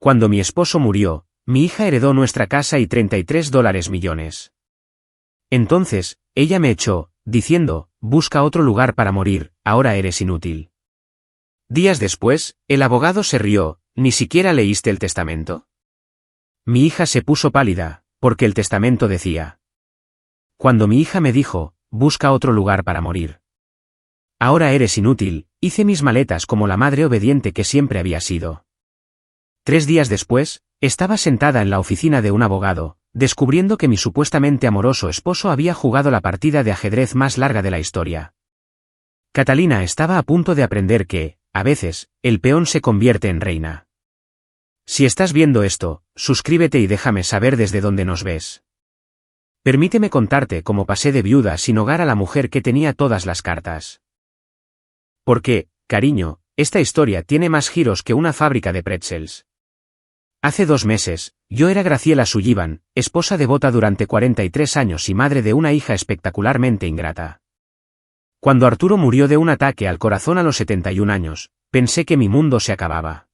Cuando mi esposo murió, mi hija heredó nuestra casa y $33 millones. Entonces, ella me echó, diciendo, busca otro lugar para morir, ahora eres inútil. Días después, el abogado se rió, ¿ni siquiera leíste el testamento? Mi hija se puso pálida, porque el testamento decía. Cuando mi hija me dijo, busca otro lugar para morir. Ahora eres inútil, hice mis maletas como la madre obediente que siempre había sido. 3 días después, estaba sentada en la oficina de un abogado, descubriendo que mi supuestamente amoroso esposo había jugado la partida de ajedrez más larga de la historia. Catalina estaba a punto de aprender que, a veces, el peón se convierte en reina. Si estás viendo esto, suscríbete y déjame saber desde dónde nos ves. Permíteme contarte cómo pasé de viuda sin hogar a la mujer que tenía todas las cartas. Porque, cariño, esta historia tiene más giros que una fábrica de pretzels. Hace 2 meses, yo era Graciela Sullivan, esposa devota durante 43 años y madre de una hija espectacularmente ingrata. Cuando Arturo murió de un ataque al corazón a los 71 años, pensé que mi mundo se acababa.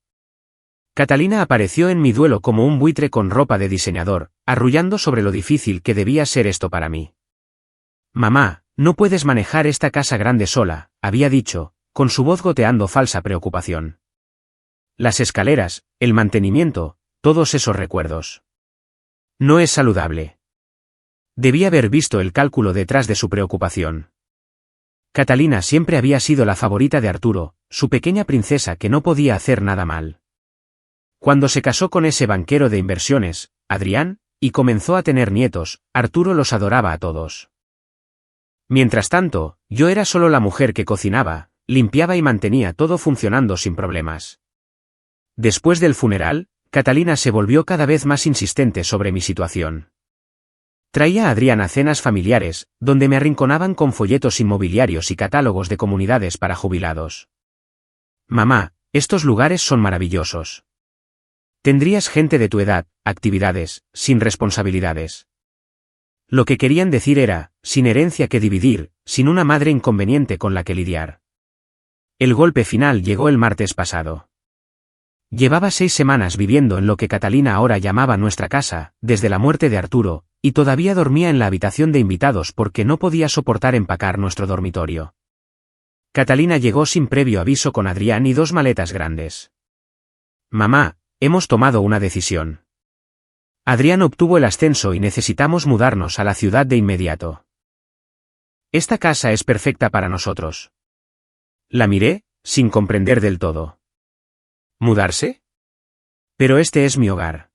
Catalina apareció en mi duelo como un buitre con ropa de diseñador, arrullando sobre lo difícil que debía ser esto para mí. Mamá, no puedes manejar esta casa grande sola, había dicho, con su voz goteando falsa preocupación. Las escaleras, el mantenimiento, todos esos recuerdos. No es saludable. Debí haber visto el cálculo detrás de su preocupación. Catalina siempre había sido la favorita de Arturo, su pequeña princesa que no podía hacer nada mal. Cuando se casó con ese banquero de inversiones, Adrián, y comenzó a tener nietos, Arturo los adoraba a todos. Mientras tanto, yo era solo la mujer que cocinaba, limpiaba y mantenía todo funcionando sin problemas. Después del funeral, Catalina se volvió cada vez más insistente sobre mi situación. Traía a Adrián a cenas familiares, donde me arrinconaban con folletos inmobiliarios y catálogos de comunidades para jubilados. Mamá, estos lugares son maravillosos. Tendrías gente de tu edad, actividades, sin responsabilidades. Lo que querían decir era, sin herencia que dividir, sin una madre inconveniente con la que lidiar. El golpe final llegó el martes pasado. Llevaba 6 semanas viviendo en lo que Catalina ahora llamaba nuestra casa, desde la muerte de Arturo, y todavía dormía en la habitación de invitados porque no podía soportar empacar nuestro dormitorio. Catalina llegó sin previo aviso con Adrián y 2 maletas grandes. Mamá, hemos tomado una decisión. Adrián obtuvo el ascenso y necesitamos mudarnos a la ciudad de inmediato. Esta casa es perfecta para nosotros. La miré, sin comprender del todo. ¿Mudarse? Pero este es mi hogar.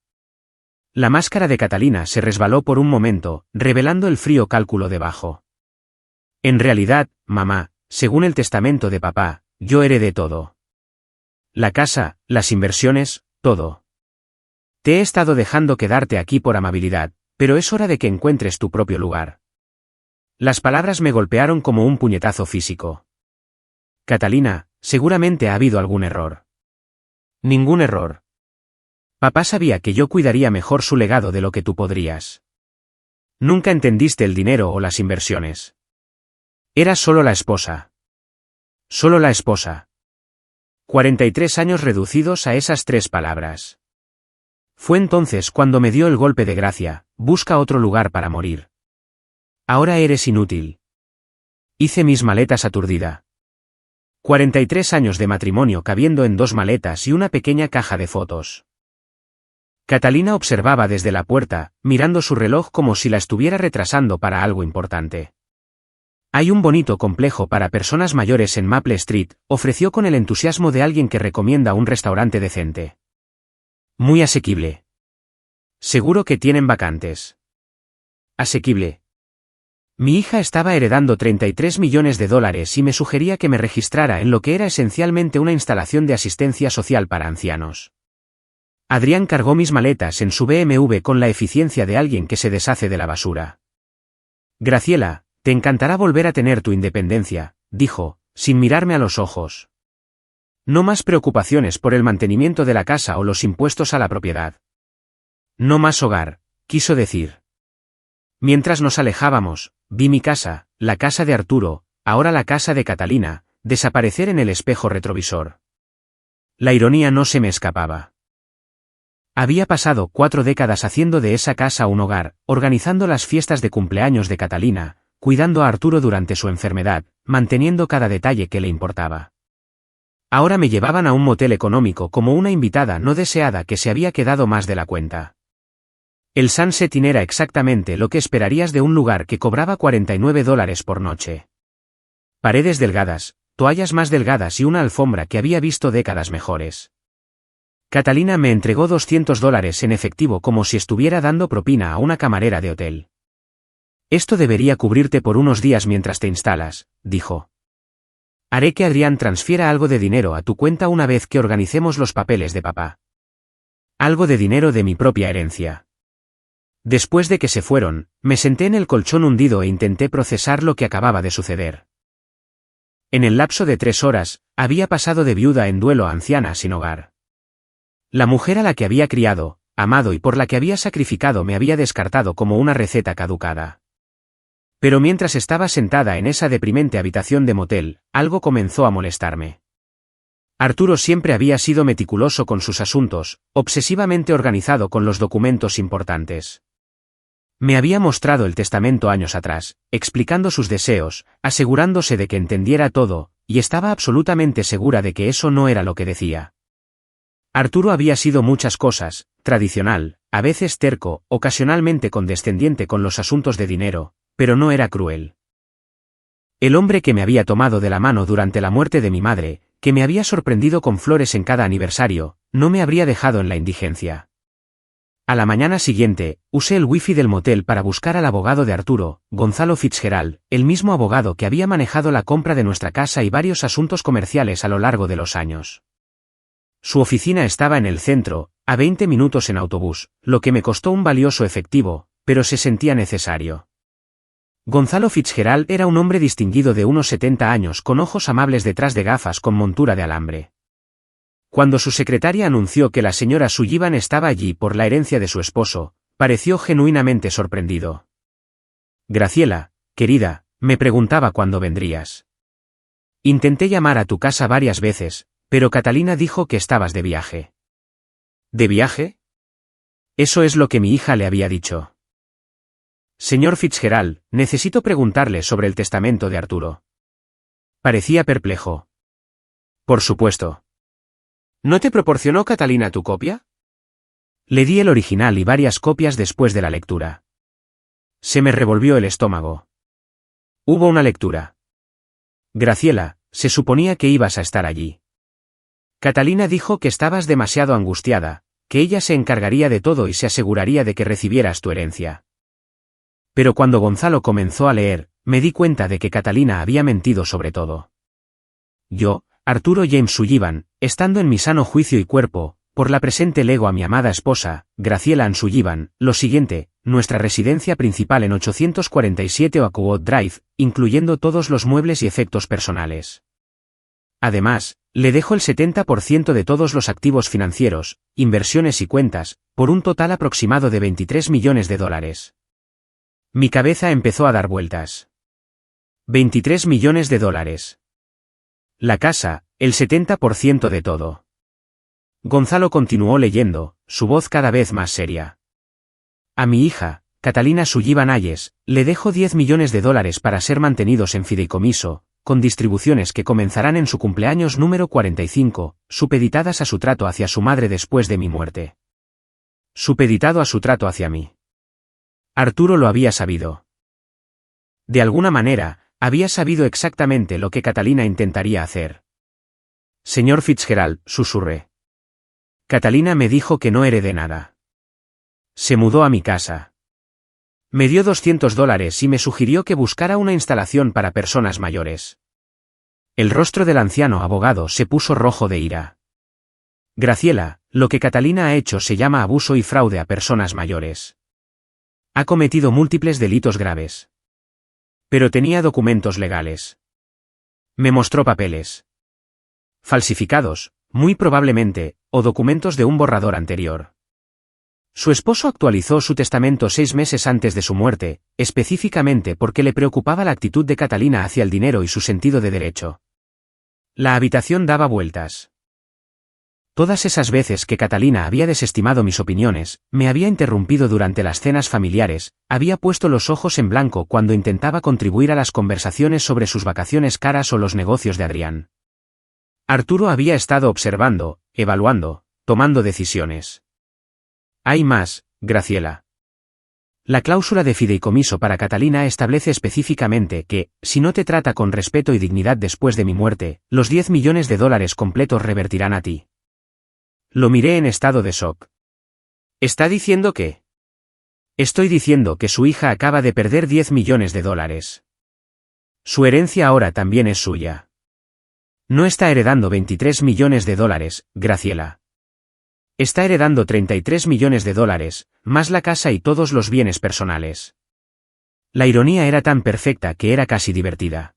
La máscara de Catalina se resbaló por un momento, revelando el frío cálculo debajo. En realidad, mamá, según el testamento de papá, yo heredé todo. La casa, las inversiones, todo. Te he estado dejando quedarte aquí por amabilidad, pero es hora de que encuentres tu propio lugar. Las palabras me golpearon como un puñetazo físico. Catalina, seguramente ha habido algún error. Ningún error. Papá sabía que yo cuidaría mejor su legado de lo que tú podrías. Nunca entendiste el dinero o las inversiones. Eras solo la esposa. Solo la esposa. 43 años reducidos a esas 3 palabras. Fue entonces cuando me dio el golpe de gracia, busca otro lugar para morir. Ahora eres inútil. Hice mis maletas aturdida. 43 años de matrimonio cabiendo en 2 maletas y una pequeña caja de fotos. Catalina observaba desde la puerta, mirando su reloj como si la estuviera retrasando para algo importante. Hay un bonito complejo para personas mayores en Maple Street, ofreció con el entusiasmo de alguien que recomienda un restaurante decente. Muy asequible. Seguro que tienen vacantes. Asequible. Mi hija estaba heredando $33 millones y me sugería que me registrara en lo que era esencialmente una instalación de asistencia social para ancianos. Adrián cargó mis maletas en su BMW con la eficiencia de alguien que se deshace de la basura. Graciela, te encantará volver a tener tu independencia, dijo, sin mirarme a los ojos. No más preocupaciones por el mantenimiento de la casa o los impuestos a la propiedad. No más hogar, quiso decir. Mientras nos alejábamos, vi mi casa, la casa de Arturo, ahora la casa de Catalina, desaparecer en el espejo retrovisor. La ironía no se me escapaba. Había pasado 4 décadas haciendo de esa casa un hogar, organizando las fiestas de cumpleaños de Catalina, cuidando a Arturo durante su enfermedad, manteniendo cada detalle que le importaba. Ahora me llevaban a un motel económico como una invitada no deseada que se había quedado más de la cuenta. El Sunset Inn era exactamente lo que esperarías de un lugar que cobraba $49 por noche. Paredes delgadas, toallas más delgadas y una alfombra que había visto décadas mejores. Catalina me entregó $200 en efectivo como si estuviera dando propina a una camarera de hotel. Esto debería cubrirte por unos días mientras te instalas, dijo. Haré que Adrián transfiera algo de dinero a tu cuenta una vez que organicemos los papeles de papá. Algo de dinero de mi propia herencia. Después de que se fueron, me senté en el colchón hundido e intenté procesar lo que acababa de suceder. En el lapso de 3 horas, había pasado de viuda en duelo a anciana sin hogar. La mujer a la que había criado, amado y por la que había sacrificado me había descartado como una receta caducada. Pero mientras estaba sentada en esa deprimente habitación de motel, algo comenzó a molestarme. Arturo siempre había sido meticuloso con sus asuntos, obsesivamente organizado con los documentos importantes. Me había mostrado el testamento años atrás, explicando sus deseos, asegurándose de que entendiera todo, y estaba absolutamente segura de que eso no era lo que decía. Arturo había sido muchas cosas, tradicional, a veces terco, ocasionalmente condescendiente con los asuntos de dinero, pero no era cruel. El hombre que me había tomado de la mano durante la muerte de mi madre, que me había sorprendido con flores en cada aniversario, no me habría dejado en la indigencia. A la mañana siguiente, usé el wifi del motel para buscar al abogado de Arturo, Gonzalo Fitzgerald, el mismo abogado que había manejado la compra de nuestra casa y varios asuntos comerciales a lo largo de los años. Su oficina estaba en el centro, a 20 minutos en autobús, lo que me costó un valioso efectivo, pero se sentía necesario. Gonzalo Fitzgerald era un hombre distinguido de unos 70 años con ojos amables detrás de gafas con montura de alambre. Cuando su secretaria anunció que la señora Sullivan estaba allí por la herencia de su esposo, pareció genuinamente sorprendido. Graciela, querida, me preguntaba cuándo vendrías. Intenté llamar a tu casa varias veces, pero Catalina dijo que estabas de viaje. ¿De viaje? Eso es lo que mi hija le había dicho. Señor Fitzgerald, necesito preguntarle sobre el testamento de Arturo. Parecía perplejo. Por supuesto. ¿No te proporcionó Catalina tu copia? Le di el original y varias copias después de la lectura. Se me revolvió el estómago. Hubo una lectura. Graciela, se suponía que ibas a estar allí. Catalina dijo que estabas demasiado angustiada, que ella se encargaría de todo y se aseguraría de que recibieras tu herencia. Pero cuando Gonzalo comenzó a leer, me di cuenta de que Catalina había mentido sobre todo. Yo, Arturo James Sullivan, estando en mi sano juicio y cuerpo, por la presente lego a mi amada esposa, Graciela Ann Sullivan, lo siguiente, nuestra residencia principal en 847 Oakwood Drive, incluyendo todos los muebles y efectos personales. Además, le dejo el 70% de todos los activos financieros, inversiones y cuentas, por un total aproximado de $23 millones. Mi cabeza empezó a dar vueltas. $23 millones. La casa, el 70% de todo. Gonzalo continuó leyendo, su voz cada vez más seria. A mi hija, Catalina Sullivan Ayes, le dejo $10 millones para ser mantenidos en fideicomiso, con distribuciones que comenzarán en su cumpleaños número 45, supeditadas a su trato hacia su madre después de mi muerte. Supeditado a su trato hacia mí. Arturo lo había sabido. De alguna manera, había sabido exactamente lo que Catalina intentaría hacer. Señor Fitzgerald, susurré. Catalina me dijo que no heredé nada. Se mudó a mi casa. Me dio $200 y me sugirió que buscara una instalación para personas mayores. El rostro del anciano abogado se puso rojo de ira. Graciela, lo que Catalina ha hecho se llama abuso y fraude a personas mayores. Ha cometido múltiples delitos graves. Pero tenía documentos legales. Me mostró papeles. Falsificados, muy probablemente, o documentos de un borrador anterior. Su esposo actualizó su testamento 6 meses antes de su muerte, específicamente porque le preocupaba la actitud de Catalina hacia el dinero y su sentido de derecho. La habitación daba vueltas. Todas esas veces que Catalina había desestimado mis opiniones, me había interrumpido durante las cenas familiares, había puesto los ojos en blanco cuando intentaba contribuir a las conversaciones sobre sus vacaciones caras o los negocios de Adrián. Arturo había estado observando, evaluando, tomando decisiones. Hay más, Graciela. La cláusula de fideicomiso para Catalina establece específicamente que, si no te trata con respeto y dignidad después de mi muerte, los 10 millones de dólares completos revertirán a ti. Lo miré en estado de shock. ¿Está diciendo qué? Estoy diciendo que su hija acaba de perder 10 millones de dólares. Su herencia ahora también es suya. No está heredando 23 millones de dólares, Graciela. Está heredando 33 millones de dólares, más la casa y todos los bienes personales. La ironía era tan perfecta que era casi divertida.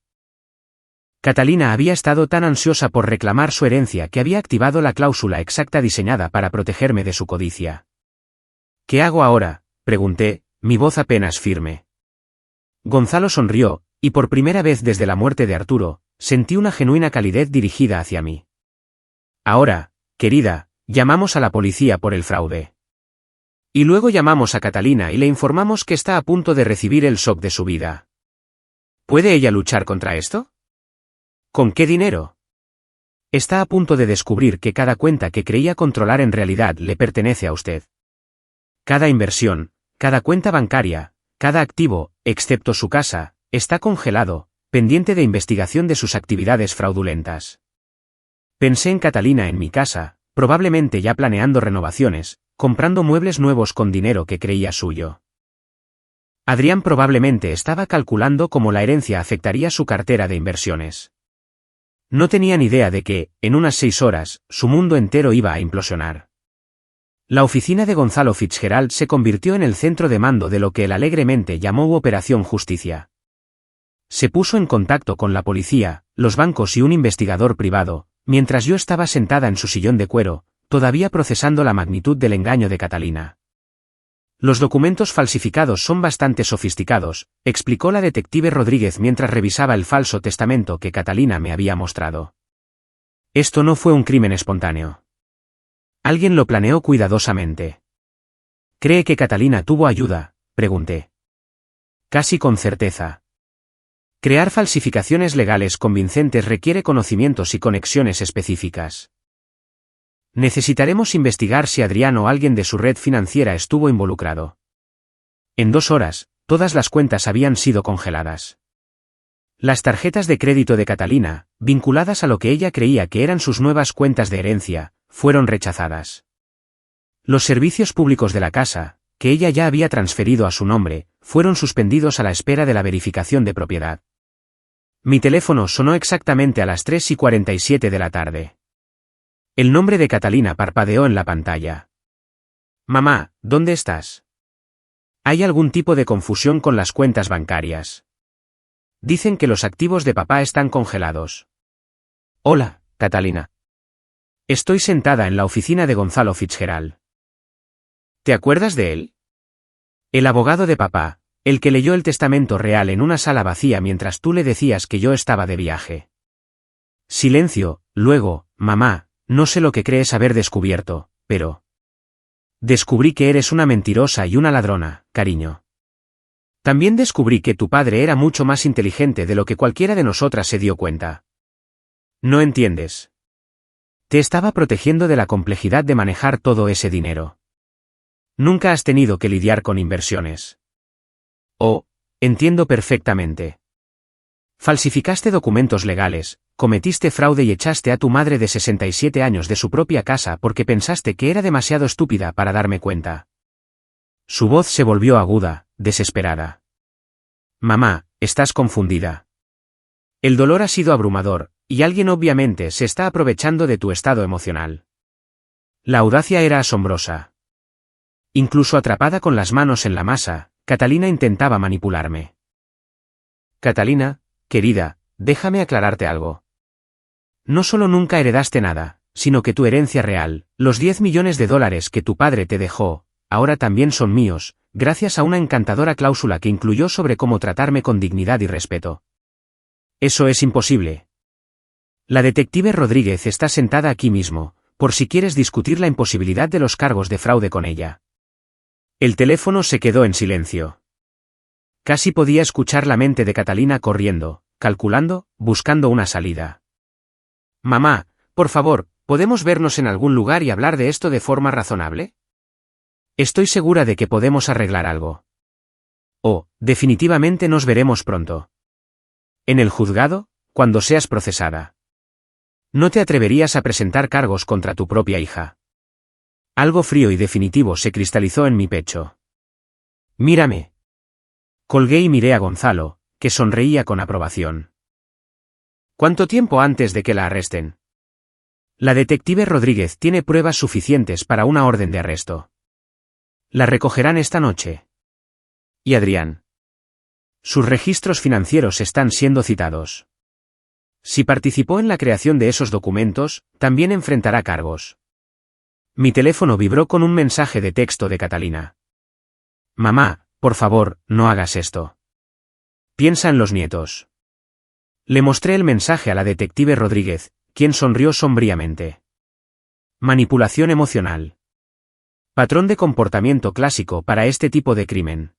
Catalina había estado tan ansiosa por reclamar su herencia que había activado la cláusula exacta diseñada para protegerme de su codicia. ¿Qué hago ahora?, pregunté, mi voz apenas firme. Gonzalo sonrió, y por primera vez desde la muerte de Arturo, sentí una genuina calidez dirigida hacia mí. Ahora, querida, llamamos a la policía por el fraude. Y luego llamamos a Catalina y le informamos que está a punto de recibir el shock de su vida. ¿Puede ella luchar contra esto? ¿Con qué dinero? Está a punto de descubrir que cada cuenta que creía controlar en realidad le pertenece a usted. Cada inversión, cada cuenta bancaria, cada activo, excepto su casa, está congelado, pendiente de investigación de sus actividades fraudulentas. Pensé en Catalina en mi casa, probablemente ya planeando renovaciones, comprando muebles nuevos con dinero que creía suyo. Adrián probablemente estaba calculando cómo la herencia afectaría su cartera de inversiones. No tenía ni idea de que, en unas 6 horas, su mundo entero iba a implosionar. La oficina de Gonzalo Fitzgerald se convirtió en el centro de mando de lo que él alegremente llamó Operación Justicia. Se puso en contacto con la policía, los bancos y un investigador privado, mientras yo estaba sentada en su sillón de cuero, todavía procesando la magnitud del engaño de Catalina. Los documentos falsificados son bastante sofisticados, explicó la detective Rodríguez mientras revisaba el falso testamento que Catalina me había mostrado. Esto no fue un crimen espontáneo. Alguien lo planeó cuidadosamente. ¿Cree que Catalina tuvo ayuda?, pregunté. Casi con certeza. Crear falsificaciones legales convincentes requiere conocimientos y conexiones específicas. Necesitaremos investigar si Adrián o alguien de su red financiera estuvo involucrado. En 2 horas, todas las cuentas habían sido congeladas. Las tarjetas de crédito de Catalina, vinculadas a lo que ella creía que eran sus nuevas cuentas de herencia, fueron rechazadas. Los servicios públicos de la casa, que ella ya había transferido a su nombre, fueron suspendidos a la espera de la verificación de propiedad. Mi teléfono sonó exactamente a las 3:47 de la tarde. El nombre de Catalina parpadeó en la pantalla. Mamá, ¿dónde estás? ¿Hay algún tipo de confusión con las cuentas bancarias? Dicen que los activos de papá están congelados. Hola, Catalina. Estoy sentada en la oficina de Gonzalo Fitzgerald. ¿Te acuerdas de él? El abogado de papá, el que leyó el testamento real en una sala vacía mientras tú le decías que yo estaba de viaje. Silencio, luego, mamá. No sé lo que crees haber descubierto, pero... Descubrí que eres una mentirosa y una ladrona, cariño. También descubrí que tu padre era mucho más inteligente de lo que cualquiera de nosotras se dio cuenta. No entiendes. Te estaba protegiendo de la complejidad de manejar todo ese dinero. Nunca has tenido que lidiar con inversiones. Oh, entiendo perfectamente. Falsificaste documentos legales, cometiste fraude y echaste a tu madre de 67 años de su propia casa porque pensaste que era demasiado estúpida para darme cuenta. Su voz se volvió aguda, desesperada. Mamá, estás confundida. El dolor ha sido abrumador, y alguien obviamente se está aprovechando de tu estado emocional. La audacia era asombrosa. Incluso atrapada con las manos en la masa, Catalina intentaba manipularme. Catalina, querida, déjame aclararte algo. No solo nunca heredaste nada, sino que tu herencia real, los 10 millones de dólares que tu padre te dejó, ahora también son míos, gracias a una encantadora cláusula que incluyó sobre cómo tratarme con dignidad y respeto. Eso es imposible. La detective Rodríguez está sentada aquí mismo, por si quieres discutir la imposibilidad de los cargos de fraude con ella. El teléfono se quedó en silencio. Casi podía escuchar la mente de Catalina corriendo, calculando, buscando una salida. Mamá, por favor, ¿podemos vernos en algún lugar y hablar de esto de forma razonable? Estoy segura de que podemos arreglar algo. Oh, definitivamente nos veremos pronto. En el juzgado, cuando seas procesada. No te atreverías a presentar cargos contra tu propia hija. Algo frío y definitivo se cristalizó en mi pecho. Mírame. Colgué y miré a Gonzalo, que sonreía con aprobación. ¿Cuánto tiempo antes de que la arresten? La detective Rodríguez tiene pruebas suficientes para una orden de arresto. La recogerán esta noche. ¿Y Adrián? Sus registros financieros están siendo citados. Si participó en la creación de esos documentos, también enfrentará cargos. Mi teléfono vibró con un mensaje de texto de Catalina. Mamá, por favor, no hagas esto. Piensa en los nietos. Le mostré el mensaje a la detective Rodríguez, quien sonrió sombríamente. Manipulación emocional. Patrón de comportamiento clásico para este tipo de crimen.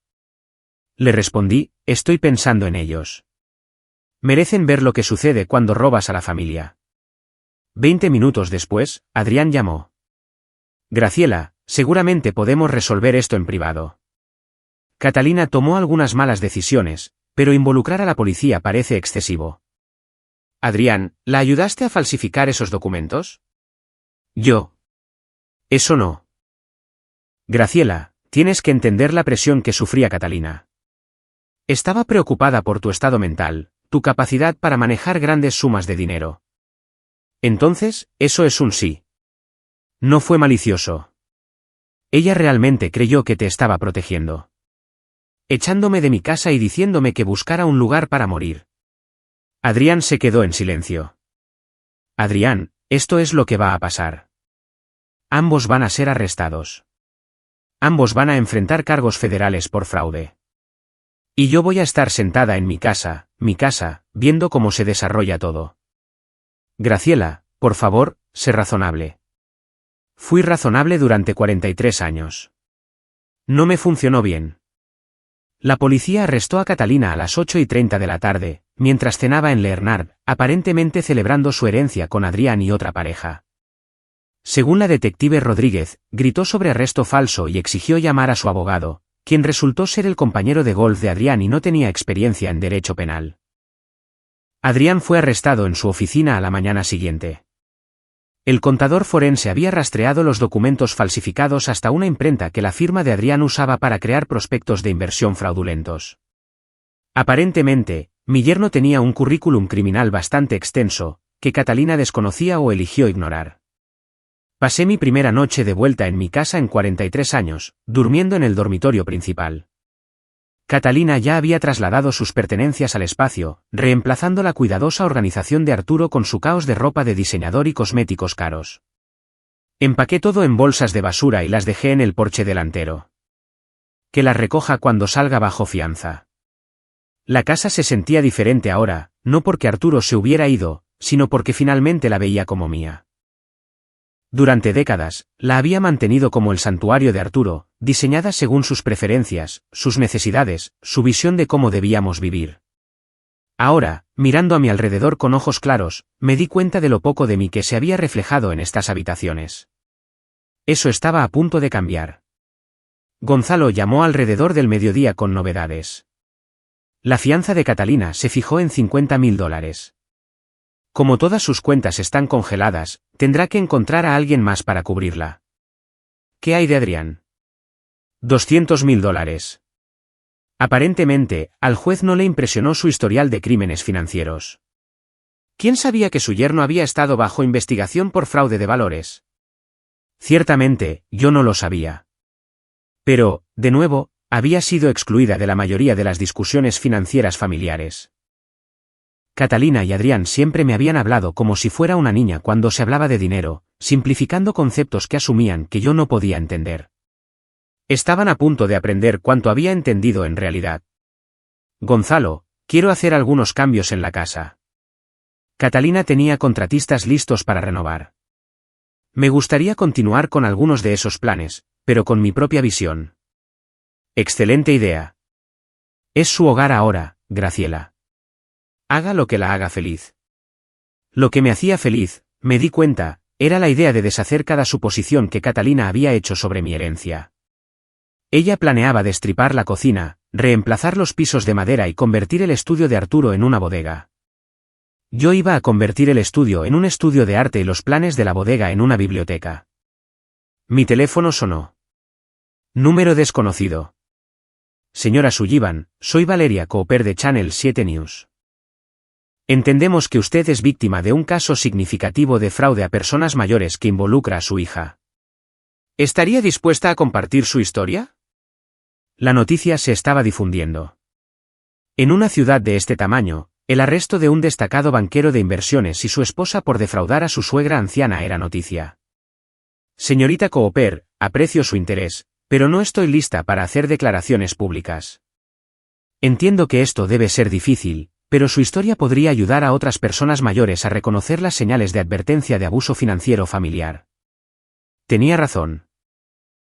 Le respondí, estoy pensando en ellos. Merecen ver lo que sucede cuando robas a la familia. 20 minutos después, Adrián llamó. Graciela, seguramente podemos resolver esto en privado. Catalina tomó algunas malas decisiones, pero involucrar a la policía parece excesivo. Adrián, ¿la ayudaste a falsificar esos documentos? Yo. Eso no. Graciela, tienes que entender la presión que sufría Catalina. Estaba preocupada por tu estado mental, tu capacidad para manejar grandes sumas de dinero. Entonces, eso es un sí. No fue malicioso. Ella realmente creyó que te estaba protegiendo. Echándome de mi casa y diciéndome que buscara un lugar para morir. Adrián se quedó en silencio. Adrián, esto es lo que va a pasar. Ambos van a ser arrestados. Ambos van a enfrentar cargos federales por fraude. Y yo voy a estar sentada en mi casa, viendo cómo se desarrolla todo. Graciela, por favor, sé razonable. Fui razonable durante 43 años. No me funcionó bien. La policía arrestó a Catalina a las 8:30 de la tarde, mientras cenaba en Leernard, aparentemente celebrando su herencia con Adrián y otra pareja. Según la detective Rodríguez, gritó sobre arresto falso y exigió llamar a su abogado, quien resultó ser el compañero de golf de Adrián y no tenía experiencia en derecho penal. Adrián fue arrestado en su oficina a la mañana siguiente. El contador forense había rastreado los documentos falsificados hasta una imprenta que la firma de Adrián usaba para crear prospectos de inversión fraudulentos. Aparentemente, mi yerno tenía un currículum criminal bastante extenso, que Catalina desconocía o eligió ignorar. Pasé mi primera noche de vuelta en mi casa en 43 años, durmiendo en el dormitorio principal. Catalina ya había trasladado sus pertenencias al espacio, reemplazando la cuidadosa organización de Arturo con su caos de ropa de diseñador y cosméticos caros. Empaqué todo en bolsas de basura y las dejé en el porche delantero. Que las recoja cuando salga bajo fianza. La casa se sentía diferente ahora, no porque Arturo se hubiera ido, sino porque finalmente la veía como mía. Durante décadas, la había mantenido como el santuario de Arturo, diseñada según sus preferencias, sus necesidades, su visión de cómo debíamos vivir. Ahora, mirando a mi alrededor con ojos claros, me di cuenta de lo poco de mí que se había reflejado en estas habitaciones. Eso estaba a punto de cambiar. Gonzalo llamó alrededor del mediodía con novedades. La fianza de Catalina se fijó en $50.000. Como todas sus cuentas están congeladas, tendrá que encontrar a alguien más para cubrirla. ¿Qué hay de Adrián? $200.000. Aparentemente, al juez no le impresionó su historial de crímenes financieros. ¿Quién sabía que su yerno había estado bajo investigación por fraude de valores? Ciertamente, yo no lo sabía. Pero, de nuevo, había sido excluida de la mayoría de las discusiones financieras familiares. Catalina y Adrián siempre me habían hablado como si fuera una niña cuando se hablaba de dinero, simplificando conceptos que asumían que yo no podía entender. Estaban a punto de aprender cuánto había entendido en realidad. Gonzalo, quiero hacer algunos cambios en la casa. Catalina tenía contratistas listos para renovar. Me gustaría continuar con algunos de esos planes, pero con mi propia visión. Excelente idea. Es su hogar ahora, Graciela. Haga lo que la haga feliz. Lo que me hacía feliz, me di cuenta, era la idea de deshacer cada suposición que Catalina había hecho sobre mi herencia. Ella planeaba destripar la cocina, reemplazar los pisos de madera y convertir el estudio de Arturo en una bodega. Yo iba a convertir el estudio en un estudio de arte y los planes de la bodega en una biblioteca. Mi teléfono sonó. Número desconocido. Señora Sullivan, soy Valeria Cooper de Channel 7 News. Entendemos que usted es víctima de un caso significativo de fraude a personas mayores que involucra a su hija. ¿Estaría dispuesta a compartir su historia? La noticia se estaba difundiendo. En una ciudad de este tamaño, el arresto de un destacado banquero de inversiones y su esposa por defraudar a su suegra anciana era noticia. Señorita Cooper, aprecio su interés, pero no estoy lista para hacer declaraciones públicas. Entiendo que esto debe ser difícil, pero su historia podría ayudar a otras personas mayores a reconocer las señales de advertencia de abuso financiero familiar. Tenía razón.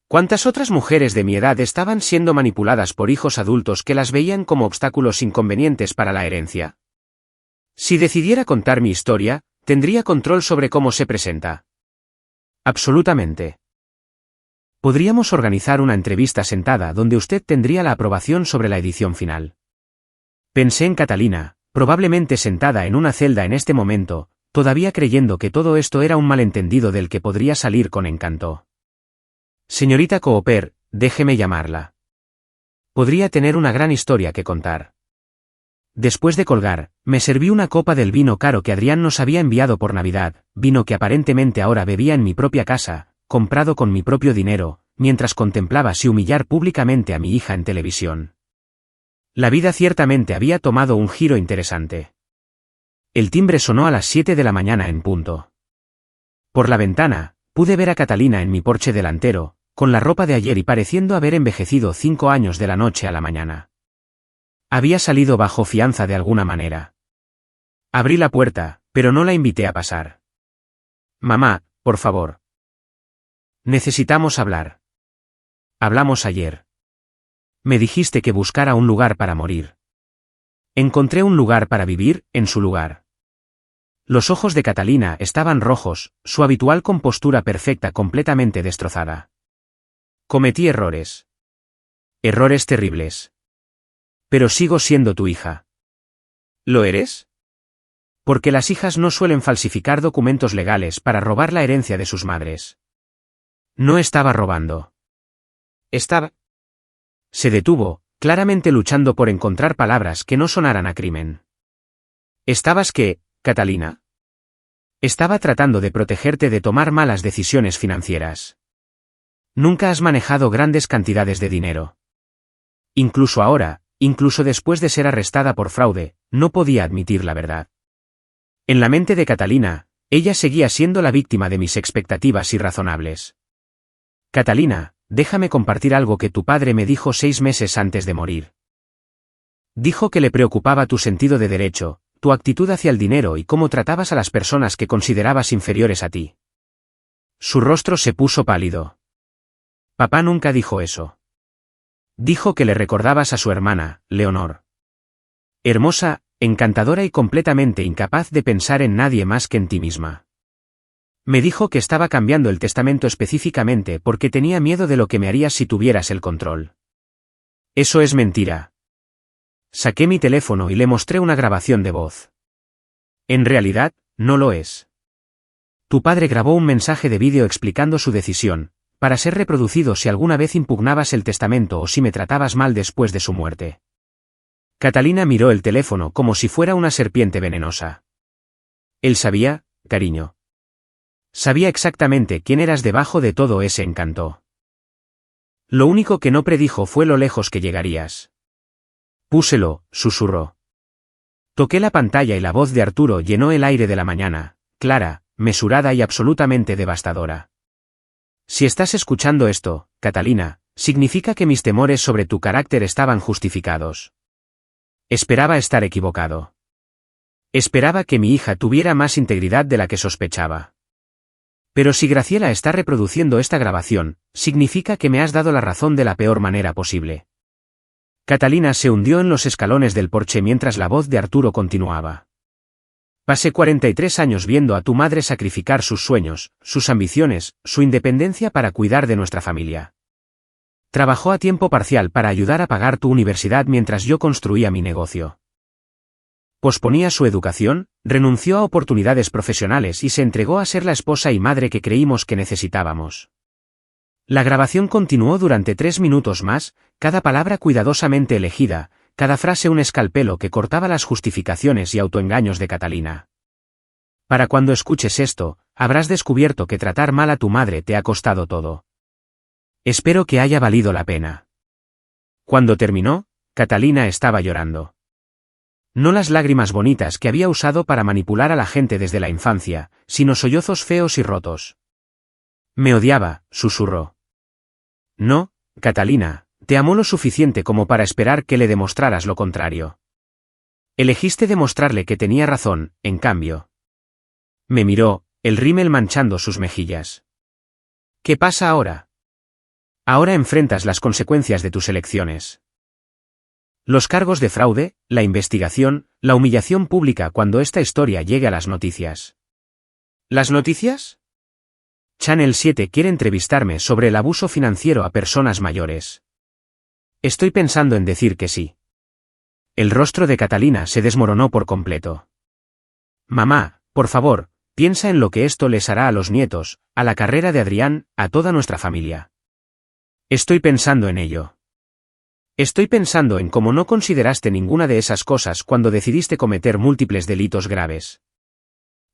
¿Cuántas otras mujeres de mi edad estaban siendo manipuladas por hijos adultos que las veían como obstáculos inconvenientes para la herencia? Si decidiera contar mi historia, tendría control sobre cómo se presenta. Absolutamente. Podríamos organizar una entrevista sentada donde usted tendría la aprobación sobre la edición final. Pensé en Catalina, probablemente sentada en una celda en este momento, todavía creyendo que todo esto era un malentendido del que podría salir con encanto. Señorita Cooper, déjeme llamarla. Podría tener una gran historia que contar. Después de colgar, me serví una copa del vino caro que Adrián nos había enviado por Navidad, vino que aparentemente ahora bebía en mi propia casa, comprado con mi propio dinero, mientras contemplaba si humillar públicamente a mi hija en televisión. La vida ciertamente había tomado un giro interesante. El timbre sonó a las 7 de la mañana en punto. Por la ventana, pude ver a Catalina en mi porche delantero, con la ropa de ayer y pareciendo haber envejecido 5 años de la noche a la mañana. Había salido bajo fianza de alguna manera. Abrí la puerta, pero no la invité a pasar. Mamá, por favor. Necesitamos hablar. Hablamos ayer. Me dijiste que buscara un lugar para morir. Encontré un lugar para vivir, en su lugar. Los ojos de Catalina estaban rojos, su habitual compostura perfecta completamente destrozada. Cometí errores. Errores terribles. Pero sigo siendo tu hija. ¿Lo eres? Porque las hijas no suelen falsificar documentos legales para robar la herencia de sus madres. No estaba robando. Estaba... Se detuvo, claramente luchando por encontrar palabras que no sonaran a crimen. ¿Estabas qué, Catalina? Estaba tratando de protegerte de tomar malas decisiones financieras. Nunca has manejado grandes cantidades de dinero. Incluso ahora, incluso después de ser arrestada por fraude, no podía admitir la verdad. En la mente de Catalina, ella seguía siendo la víctima de mis expectativas irrazonables. Catalina, déjame compartir algo que tu padre me dijo 6 meses antes de morir. Dijo que le preocupaba tu sentido de derecho, tu actitud hacia el dinero y cómo tratabas a las personas que considerabas inferiores a ti. Su rostro se puso pálido. Papá nunca dijo eso. Dijo que le recordabas a su hermana, Leonor. Hermosa, encantadora y completamente incapaz de pensar en nadie más que en ti misma. Me dijo que estaba cambiando el testamento específicamente porque tenía miedo de lo que me harías si tuvieras el control. Eso es mentira. Saqué mi teléfono y le mostré una grabación de voz. En realidad, no lo es. Tu padre grabó un mensaje de vídeo explicando su decisión, para ser reproducido si alguna vez impugnabas el testamento o si me tratabas mal después de su muerte. Catalina miró el teléfono como si fuera una serpiente venenosa. Él sabía, cariño. Sabía exactamente quién eras debajo de todo ese encanto. Lo único que no predijo fue lo lejos que llegarías. Púselo, susurró. Toqué la pantalla y la voz de Arturo llenó el aire de la mañana, clara, mesurada y absolutamente devastadora. Si estás escuchando esto, Catalina, significa que mis temores sobre tu carácter estaban justificados. Esperaba estar equivocado. Esperaba que mi hija tuviera más integridad de la que sospechaba. Pero si Graciela está reproduciendo esta grabación, significa que me has dado la razón de la peor manera posible. Catalina se hundió en los escalones del porche mientras la voz de Arturo continuaba. Pasé 43 años viendo a tu madre sacrificar sus sueños, sus ambiciones, su independencia para cuidar de nuestra familia. Trabajó a tiempo parcial para ayudar a pagar tu universidad mientras yo construía mi negocio. Posponía su educación, renunció a oportunidades profesionales y se entregó a ser la esposa y madre que creímos que necesitábamos. La grabación continuó durante 3 minutos más, cada palabra cuidadosamente elegida, cada frase un escalpelo que cortaba las justificaciones y autoengaños de Catalina. Para cuando escuches esto, habrás descubierto que tratar mal a tu madre te ha costado todo. Espero que haya valido la pena. Cuando terminó, Catalina estaba llorando. No las lágrimas bonitas que había usado para manipular a la gente desde la infancia, sino sollozos feos y rotos. Me odiaba, susurró. No, Catalina, te amó lo suficiente como para esperar que le demostraras lo contrario. Elegiste demostrarle que tenía razón, en cambio. Me miró, el rímel manchando sus mejillas. ¿Qué pasa ahora? Ahora enfrentas las consecuencias de tus elecciones. Los cargos de fraude, la investigación, la humillación pública cuando esta historia llegue a las noticias. ¿Las noticias? Channel 7 quiere entrevistarme sobre el abuso financiero a personas mayores. Estoy pensando en decir que sí. El rostro de Catalina se desmoronó por completo. Mamá, por favor, piensa en lo que esto les hará a los nietos, a la carrera de Adrián, a toda nuestra familia. Estoy pensando en ello. Estoy pensando en cómo no consideraste ninguna de esas cosas cuando decidiste cometer múltiples delitos graves.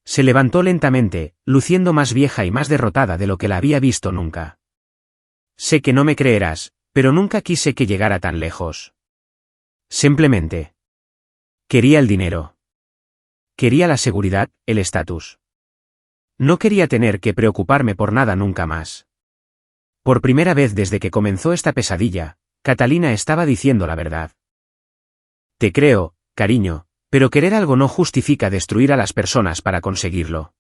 Se levantó lentamente, luciendo más vieja y más derrotada de lo que la había visto nunca. Sé que no me creerás, pero nunca quise que llegara tan lejos. Simplemente. Quería el dinero. Quería la seguridad, el estatus. No quería tener que preocuparme por nada nunca más. Por primera vez desde que comenzó esta pesadilla, Catalina estaba diciendo la verdad. Te creo, cariño, pero querer algo no justifica destruir a las personas para conseguirlo.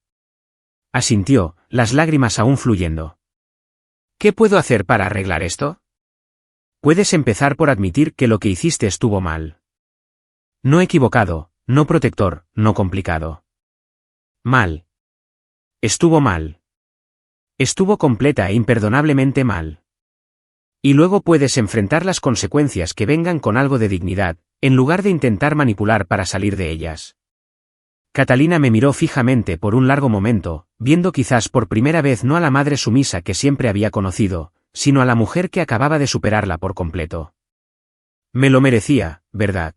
Asintió, las lágrimas aún fluyendo. ¿Qué puedo hacer para arreglar esto? Puedes empezar por admitir que lo que hiciste estuvo mal. No equivocado, no protector, no complicado. Mal. Estuvo mal. Estuvo completa e imperdonablemente mal. Y luego puedes enfrentar las consecuencias que vengan con algo de dignidad, en lugar de intentar manipular para salir de ellas. Catalina me miró fijamente por un largo momento, viendo quizás por primera vez no a la madre sumisa que siempre había conocido, sino a la mujer que acababa de superarla por completo. Me lo merecía, ¿verdad?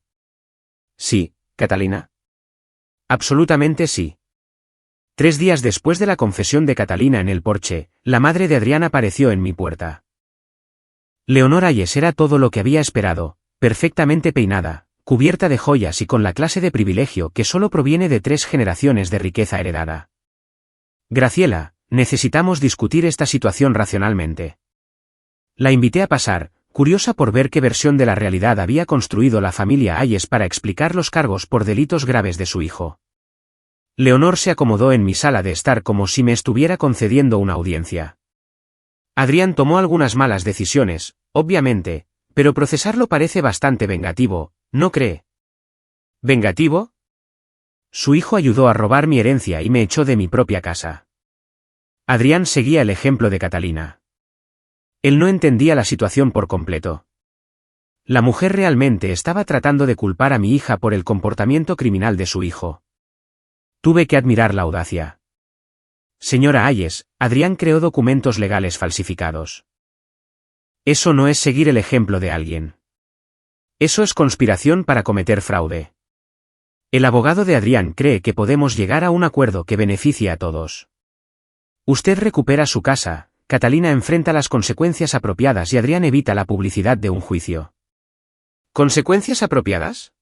Sí, Catalina. Absolutamente sí. 3 días después de la confesión de Catalina en el porche, la madre de Adrián apareció en mi puerta. Leonor Ayes era todo lo que había esperado, perfectamente peinada, cubierta de joyas y con la clase de privilegio que solo proviene de 3 generaciones de riqueza heredada. Graciela, necesitamos discutir esta situación racionalmente. La invité a pasar, curiosa por ver qué versión de la realidad había construido la familia Ayes para explicar los cargos por delitos graves de su hijo. Leonor se acomodó en mi sala de estar como si me estuviera concediendo una audiencia. Adrián tomó algunas malas decisiones, obviamente, pero procesarlo parece bastante vengativo, ¿no cree? ¿Vengativo? Su hijo ayudó a robar mi herencia y me echó de mi propia casa. Adrián seguía el ejemplo de Catalina. Él no entendía la situación por completo. La mujer realmente estaba tratando de culpar a mi hija por el comportamiento criminal de su hijo. Tuve que admirar la audacia. Señora Ayes, Adrián creó documentos legales falsificados. Eso no es seguir el ejemplo de alguien. Eso es conspiración para cometer fraude. El abogado de Adrián cree que podemos llegar a un acuerdo que beneficie a todos. Usted recupera su casa, Catalina enfrenta las consecuencias apropiadas y Adrián evita la publicidad de un juicio. ¿Consecuencias apropiadas?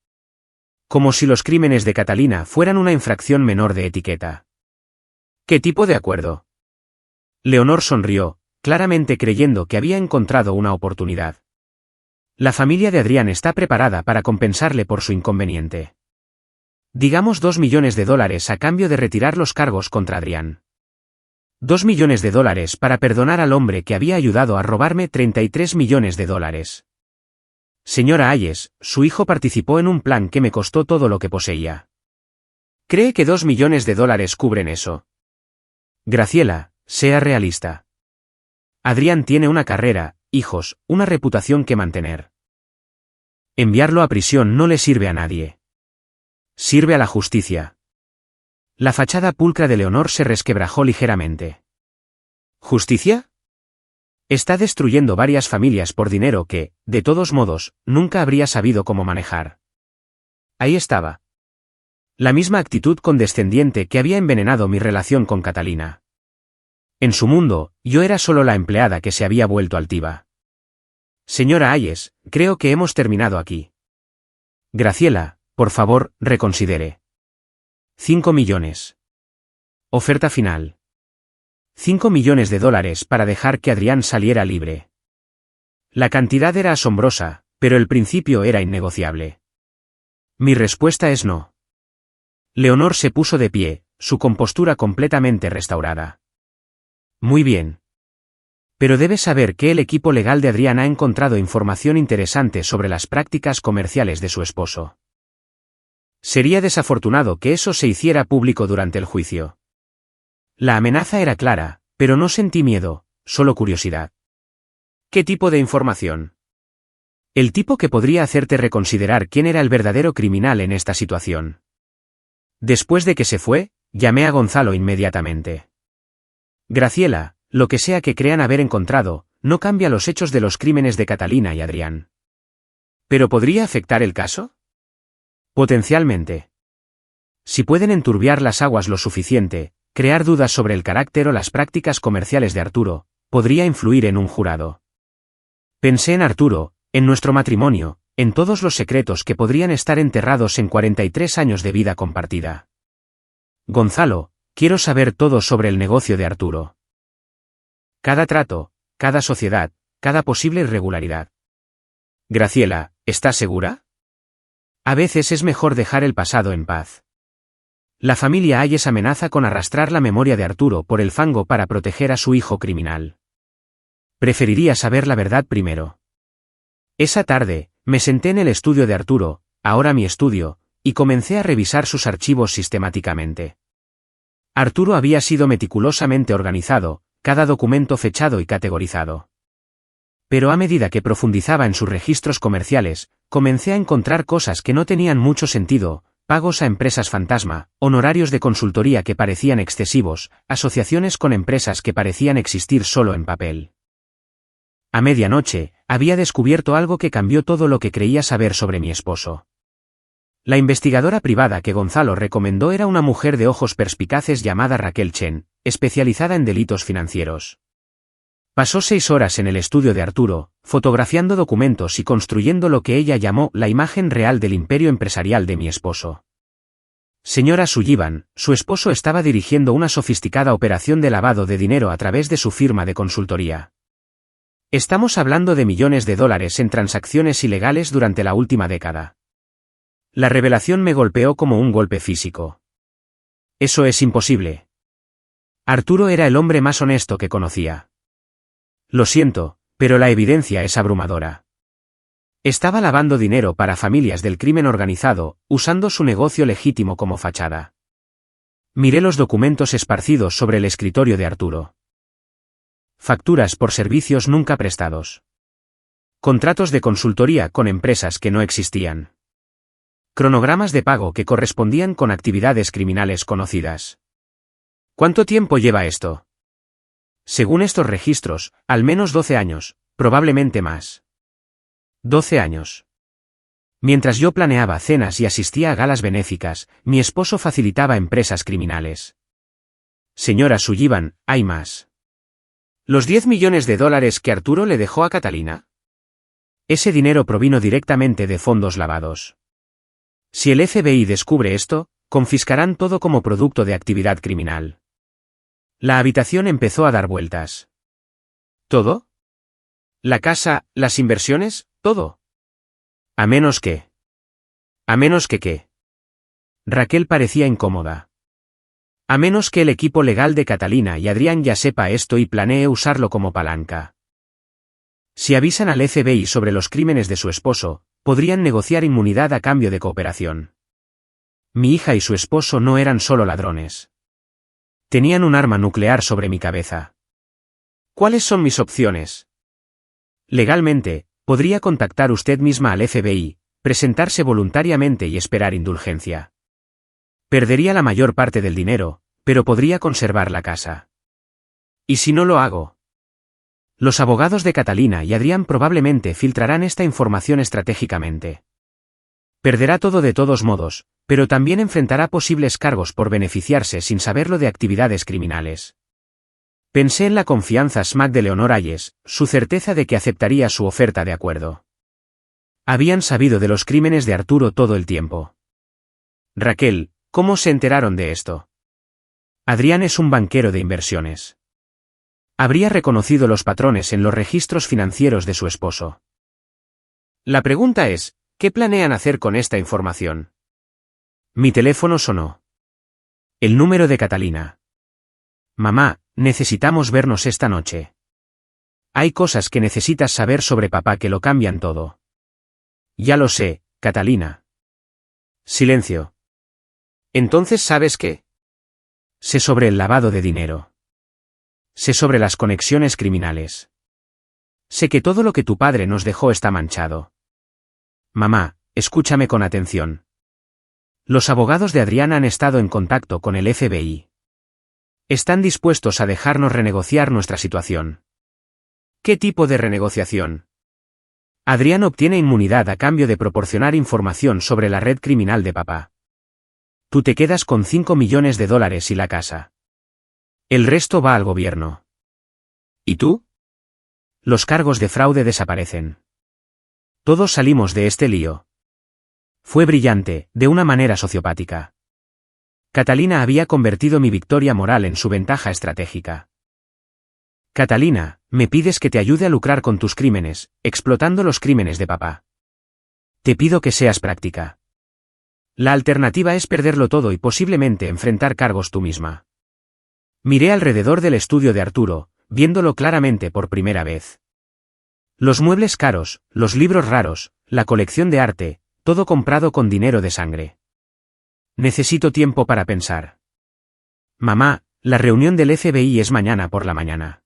Como si los crímenes de Catalina fueran una infracción menor de etiqueta. ¿Qué tipo de acuerdo? Leonor sonrió, claramente creyendo que había encontrado una oportunidad. La familia de Adrián está preparada para compensarle por su inconveniente. Digamos $2 millones a cambio de retirar los cargos contra Adrián. $2 millones para perdonar al hombre que había ayudado a robarme $33 millones. Señora Hayes, su hijo participó en un plan que me costó todo lo que poseía. ¿Cree que $2 millones cubren eso? Graciela, sea realista. Adrián tiene una carrera, hijos, una reputación que mantener. Enviarlo a prisión no le sirve a nadie. Sirve a la justicia. La fachada pulcra de Leonor se resquebrajó ligeramente. ¿Justicia? Está destruyendo varias familias por dinero que, de todos modos, nunca habría sabido cómo manejar. Ahí estaba. La misma actitud condescendiente que había envenenado mi relación con Catalina. En su mundo, yo era solo la empleada que se había vuelto altiva. Señora Hayes, creo que hemos terminado aquí. Graciela, por favor, reconsidere. 5 millones. Oferta final. $5 millones para dejar que Adrián saliera libre. La cantidad era asombrosa, pero el principio era innegociable. Mi respuesta es no. Leonor se puso de pie, su compostura completamente restaurada. Muy bien. Pero debes saber que el equipo legal de Adrián ha encontrado información interesante sobre las prácticas comerciales de su esposo. Sería desafortunado que eso se hiciera público durante el juicio. La amenaza era clara, pero no sentí miedo, solo curiosidad. ¿Qué tipo de información? El tipo que podría hacerte reconsiderar quién era el verdadero criminal en esta situación. Después de que se fue, llamé a Gonzalo inmediatamente. Graciela, lo que sea que crean haber encontrado, no cambia los hechos de los crímenes de Catalina y Adrián. ¿Pero podría afectar el caso? Potencialmente. Si pueden enturbiar las aguas lo suficiente, crear dudas sobre el carácter o las prácticas comerciales de Arturo, podría influir en un jurado. Pensé en Arturo, en nuestro matrimonio, en todos los secretos que podrían estar enterrados en 43 años de vida compartida. Gonzalo, quiero saber todo sobre el negocio de Arturo. Cada trato, cada sociedad, cada posible irregularidad. Graciela, ¿estás segura? A veces es mejor dejar el pasado en paz. La familia Hayes amenaza con arrastrar la memoria de Arturo por el fango para proteger a su hijo criminal. Preferiría saber la verdad primero. Esa tarde, me senté en el estudio de Arturo, ahora mi estudio, y comencé a revisar sus archivos sistemáticamente. Arturo había sido meticulosamente organizado, cada documento fechado y categorizado. Pero a medida que profundizaba en sus registros comerciales, comencé a encontrar cosas que no tenían mucho sentido: pagos a empresas fantasma, honorarios de consultoría que parecían excesivos, asociaciones con empresas que parecían existir solo en papel. A medianoche, había descubierto algo que cambió todo lo que creía saber sobre mi esposo. La investigadora privada que Gonzalo recomendó era una mujer de ojos perspicaces llamada Raquel Chen, especializada en delitos financieros. Pasó 6 horas en el estudio de Arturo, fotografiando documentos y construyendo lo que ella llamó la imagen real del imperio empresarial de mi esposo. Señora Sullivan, su esposo estaba dirigiendo una sofisticada operación de lavado de dinero a través de su firma de consultoría. Estamos hablando de millones de dólares en transacciones ilegales durante la última década. La revelación me golpeó como un golpe físico. Eso es imposible. Arturo era el hombre más honesto que conocía. Lo siento, pero la evidencia es abrumadora. Estaba lavando dinero para familias del crimen organizado, usando su negocio legítimo como fachada. Miré los documentos esparcidos sobre el escritorio de Arturo. Facturas por servicios nunca prestados. Contratos de consultoría con empresas que no existían. Cronogramas de pago que correspondían con actividades criminales conocidas. ¿Cuánto tiempo lleva esto? Según estos registros, al menos 12 años, probablemente más. 12 años. Mientras yo planeaba cenas y asistía a galas benéficas, mi esposo facilitaba empresas criminales. Señora Sullivan, hay más. ¿Los $10 millones que Arturo le dejó a Catalina? Ese dinero provino directamente de fondos lavados. Si el FBI descubre esto, confiscarán todo como producto de actividad criminal. La habitación empezó a dar vueltas. ¿Todo? ¿La casa, las inversiones, todo? A menos que... ¿A menos que qué? Raquel parecía incómoda. A menos que el equipo legal de Catalina y Adrián ya sepa esto y planee usarlo como palanca. Si avisan al FBI sobre los crímenes de su esposo, podrían negociar inmunidad a cambio de cooperación. Mi hija y su esposo no eran solo ladrones. Tenían un arma nuclear sobre mi cabeza. ¿Cuáles son mis opciones? Legalmente, podría contactar usted misma al FBI, presentarse voluntariamente y esperar indulgencia. Perdería la mayor parte del dinero, pero podría conservar la casa. ¿Y si no lo hago? Los abogados de Catalina y Adrián probablemente filtrarán esta información estratégicamente. Perderá todo de todos modos, pero también enfrentará posibles cargos por beneficiarse sin saberlo de actividades criminales. Pensé en la confianza SMAC de Leonor Hayes, su certeza de que aceptaría su oferta de acuerdo. Habían sabido de los crímenes de Arturo todo el tiempo. Raquel, ¿cómo se enteraron de esto? Adrián es un banquero de inversiones. Habría reconocido los patrones en los registros financieros de su esposo. La pregunta es, ¿qué planean hacer con esta información? Mi teléfono sonó. El número de Catalina. Mamá, necesitamos vernos esta noche. Hay cosas que necesitas saber sobre papá que lo cambian todo. Ya lo sé, Catalina. Silencio. Entonces, ¿sabes qué? Sé sobre el lavado de dinero. Sé sobre las conexiones criminales. Sé que todo lo que tu padre nos dejó está manchado. Mamá, escúchame con atención. Los abogados de Adrián han estado en contacto con el FBI. Están dispuestos a dejarnos renegociar nuestra situación. ¿Qué tipo de renegociación? Adrián obtiene inmunidad a cambio de proporcionar información sobre la red criminal de papá. Tú te quedas con $5 millones y la casa. El resto va al gobierno. ¿Y tú? Los cargos de fraude desaparecen. Todos salimos de este lío. Fue brillante, de una manera sociopática. Catalina había convertido mi victoria moral en su ventaja estratégica. Catalina, me pides que te ayude a lucrar con tus crímenes, explotando los crímenes de papá. Te pido que seas práctica. La alternativa es perderlo todo y posiblemente enfrentar cargos tú misma. Miré alrededor del estudio de Arturo, viéndolo claramente por primera vez. Los muebles caros, los libros raros, la colección de arte, todo comprado con dinero de sangre. Necesito tiempo para pensar. Mamá, la reunión del FBI es mañana por la mañana.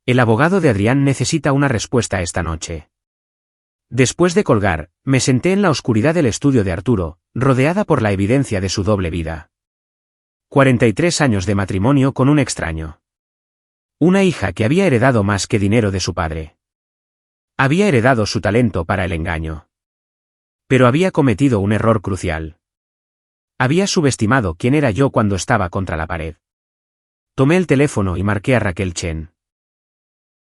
El abogado de Adrián necesita una respuesta esta noche. Después de colgar, me senté en la oscuridad del estudio de Arturo, rodeada por la evidencia de su doble vida. 43 años de matrimonio con un extraño. Una hija que había heredado más que dinero de su padre. Había heredado su talento para el engaño. Pero había cometido un error crucial. Había subestimado quién era yo cuando estaba contra la pared. Tomé el teléfono y marqué a Raquel Chen.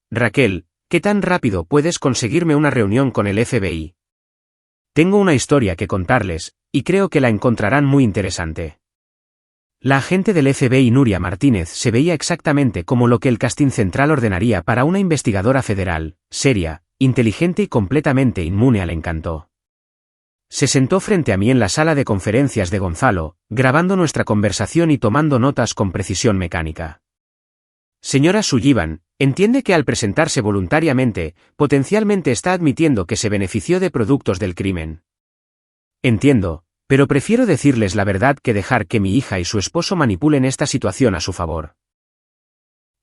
Raquel, ¿qué tan rápido puedes conseguirme una reunión con el FBI? Tengo una historia que contarles, y creo que la encontrarán muy interesante. La agente del FBI Nuria Martínez se veía exactamente como lo que el casting central ordenaría para una investigadora federal, seria, inteligente y completamente inmune al encanto. Se sentó frente a mí en la sala de conferencias de Gonzalo, grabando nuestra conversación y tomando notas con precisión mecánica. Señora Sullivan, entiende que al presentarse voluntariamente, potencialmente está admitiendo que se benefició de productos del crimen. Entiendo, pero prefiero decirles la verdad que dejar que mi hija y su esposo manipulen esta situación a su favor.